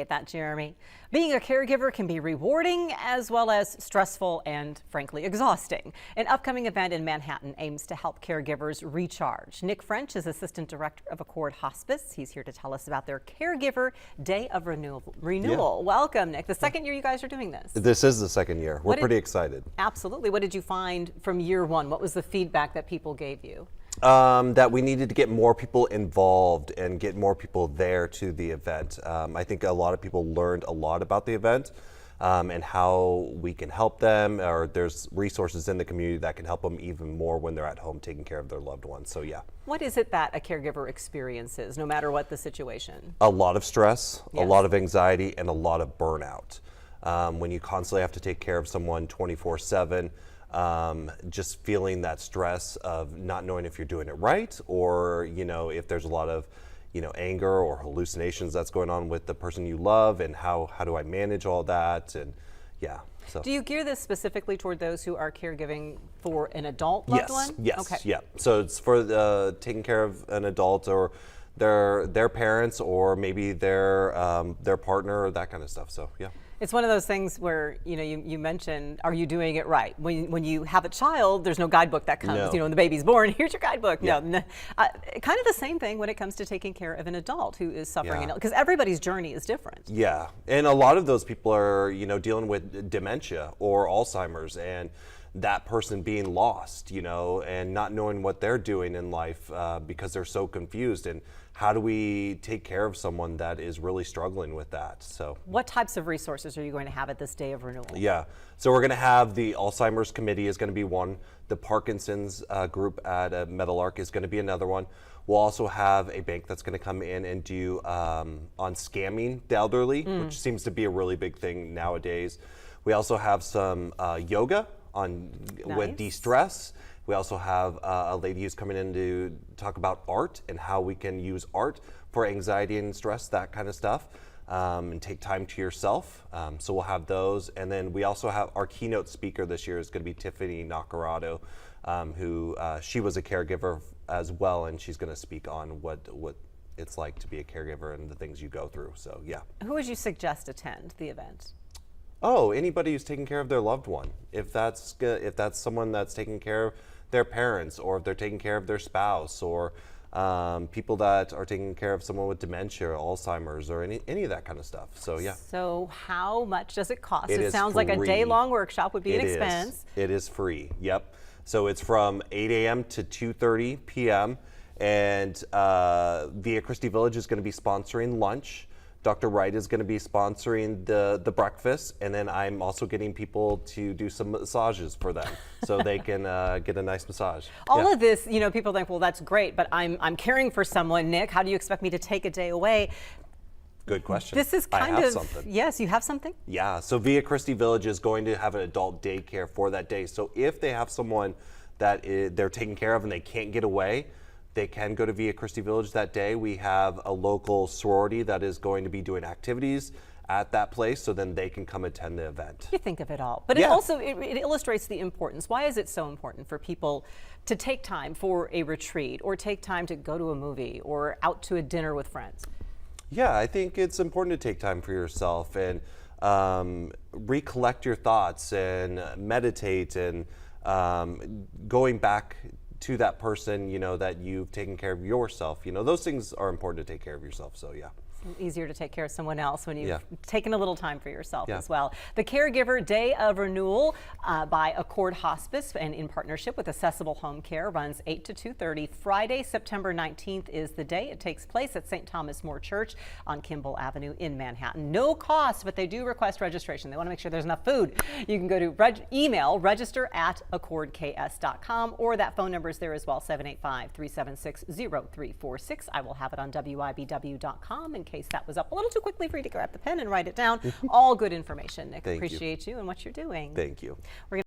That, Jeremy. Being a caregiver can be rewarding as well as stressful and frankly exhausting. An upcoming event in Manhattan aims to help caregivers recharge. Nick French is Assistant Director of Accord Hospice. He's here to tell us about their Caregiver Day of Renewal. Yeah. Welcome, Nick. The second year you guys are doing this. This is the second year. We're pretty excited. Absolutely. What did you find from year one? What was the feedback that people gave you? That we needed to get more people involved and get more people there to the event. I think a lot of people learned a lot about the event and how we can help them, or there's resources in the community that can help them even more when they're at home taking care of their loved ones. So yeah. What is it that a caregiver experiences, no matter what the situation? A lot of stress, yes. A lot of anxiety, and a lot of burnout. When you constantly have to take care of someone 24/7, just feeling that stress of not knowing if you're doing it right, or if there's a lot of anger or hallucinations that's going on with the person you love, and how do I manage all that? And yeah. So. Do you gear this specifically toward those who are caregiving for an adult loved one? Yes. Okay. Yeah. So it's for taking care of an adult or their parents, or maybe their partner, or that kind of stuff. So yeah. It's one of those things where you mentioned, are you doing it right? When you have a child, there's no guidebook that comes. No. When the baby's born, here's your guidebook. Yeah. No, kind of the same thing when it comes to taking care of an adult who is suffering, because Yeah. everybody's journey is different. Yeah, and a lot of those people are dealing with dementia or Alzheimer's, and that person being lost, and not knowing what they're doing in life because they're so confused. And how do we take care of someone that is really struggling with that? So, what types of resources are you going to have at this Day of Renewal? Yeah, so we're going to have the Alzheimer's Committee is going to be one. The Parkinson's group at Meadowlark is going to be another one. We'll also have a bank that's going to come in and do on scamming the elderly, which seems to be a really big thing nowadays. We also have some yoga on with de-stress. We also have a lady who's coming in to talk about art and how we can use art for anxiety and stress, that kind of stuff, and take time to yourself. So we'll have those. And then we also have our keynote speaker this year is going to be Tiffany Nacarado, who she was a caregiver as well, and she's going to speak on what it's like to be a caregiver and the things you go through. So yeah. Who would you suggest attend the event? Oh, anybody who's taking care of their loved one. If that's someone that's taking care of their parents, or if they're taking care of their spouse, or people that are taking care of someone with dementia, or Alzheimer's, or any of that kind of stuff. So yeah. So how much does it cost? It sounds free. Like a day-long workshop would be an expense. It is free. Yep. So it's from 8 a.m. to 2:30 p.m. and Via Christi Village is going to be sponsoring lunch. Dr. Wright is going to be sponsoring the breakfast, and then I'm also getting people to do some massages for them so they can get a nice massage. All of this, people think, well, that's great, but I'm caring for someone, Nick. How do you expect me to take a day away? Good question. This is I have something. Yes, you have something? Yeah, so Via Christi Village is going to have an adult daycare for that day. So if they have someone that they're taking care of and they can't get away, they can go to Via Christi Village that day. We have a local sorority that is going to be doing activities at that place, so then they can come attend the event. You think of it all. But it also it illustrates the importance. Why is it so important for people to take time for a retreat, or take time to go to a movie, or out to a dinner with friends? Yeah, I think it's important to take time for yourself and recollect your thoughts and meditate, and going back to that person, that you've taken care of yourself. Those things are important to take care of yourself. So yeah. It's easier to take care of someone else when you've taken a little time for yourself as well. The Caregiver Day of Renewal by Accord Hospice, and in partnership with Accessible Home Care, runs 8 to 2:30. Friday, September 19th is the day. It takes place at St. Thomas More Church on Kimball Avenue in Manhattan. No cost, but they do request registration. They want to make sure there's enough food. You can go to email register@accordks.com, or that phone number is there as well, 785-376-0346. I will have it on WIBW.com in case that was up a little too quickly for you to grab the pen and write it down. All good information, Nick. Appreciate you and what you're doing. Thank you. We're